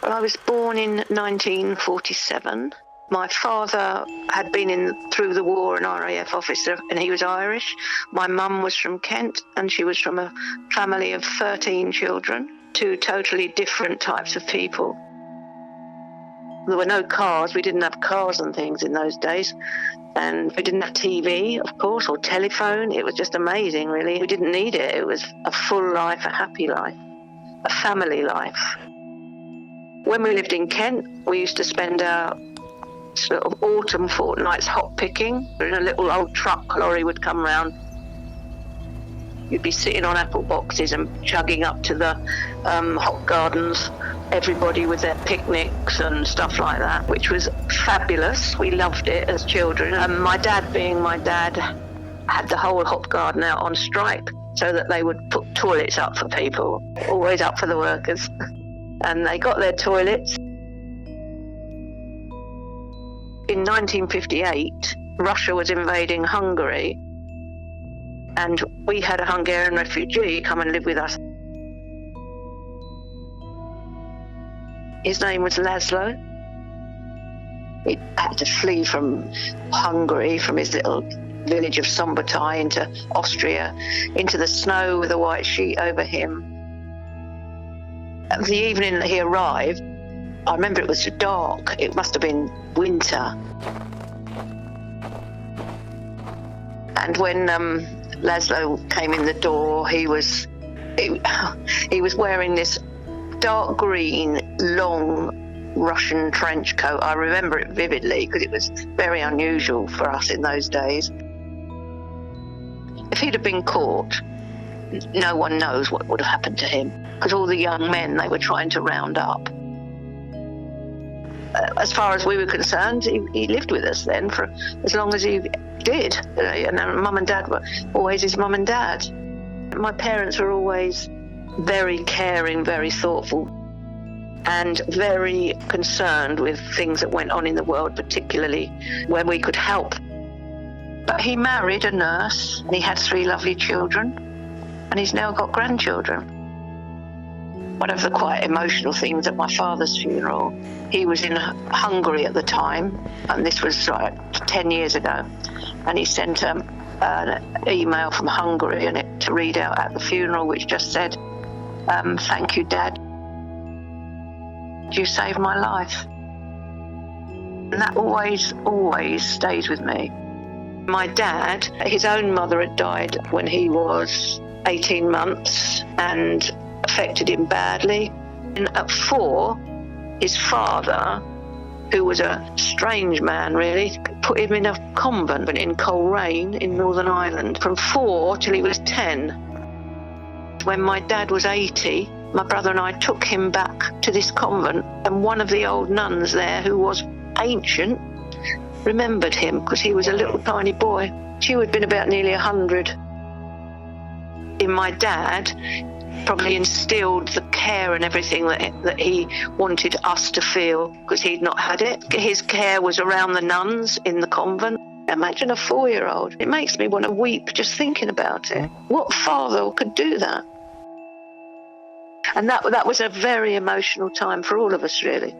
Well, I was born in 1947. My father had been through the war, an RAF officer, and he was Irish. My mum was from Kent, and she was from a family of 13 children, two totally different types of people. There were no cars. We didn't have cars and things in those days. And we didn't have TV, of course, or telephone. It was just amazing, really. We didn't need it. It was a full life, a happy life, a family life. When we lived in Kent, we used to spend our sort of autumn fortnights hop picking. In a little old truck lorry would come round. You'd be sitting on apple boxes and chugging up to the hop gardens, everybody with their picnics and stuff like that, which was fabulous. We loved it as children. And my dad, being my dad, had the whole hop garden out on strike so that they would put toilets up for people, always up for the workers. And they got their toilets. In 1958, Russia was invading Hungary, and we had a Hungarian refugee come and live with us. His name was Laszlo. He had to flee from Hungary, from his little village of Szombathely into Austria, into the snow with a white sheet over him. The evening that he arrived, I remember it was dark. It must have been winter. And when Laszlo came in the door, he was wearing this dark green, long Russian trench coat. I remember it vividly because it was very unusual for us in those days. If he'd have been caught, no one knows what would have happened to him, because all the young men they were trying to round up. As far as we were concerned, he lived with us then for as long as he did. And Mum and Dad were always his mum and dad. My parents were always very caring, very thoughtful, and very concerned with things that went on in the world, particularly when we could help. But he married a nurse, and he had 3 lovely children, and he's now got grandchildren. One of the quite emotional things at my father's funeral, he was in Hungary at the time, and this was like 10 years ago, and he sent an email from Hungary to read out at the funeral, which just said, "Thank you, Dad. You saved my life." And that always stays with me. My dad, his own mother had died when he was 18 months and affected him badly. And at 4, his father, who was a strange man really, put him in a convent in Coleraine in Northern Ireland from 4 till he was 10. When my dad was 80, my brother and I took him back to this convent, and one of the old nuns there, who was ancient, remembered him because he was a little tiny boy. She would have been about nearly 100. In my dad, probably instilled the care and everything that he wanted us to feel, because he'd not had it. His care was around the nuns in the convent. Imagine a 4-year-old. It makes me want to weep just thinking about it. What father could do that? And that was a very emotional time for all of us, really.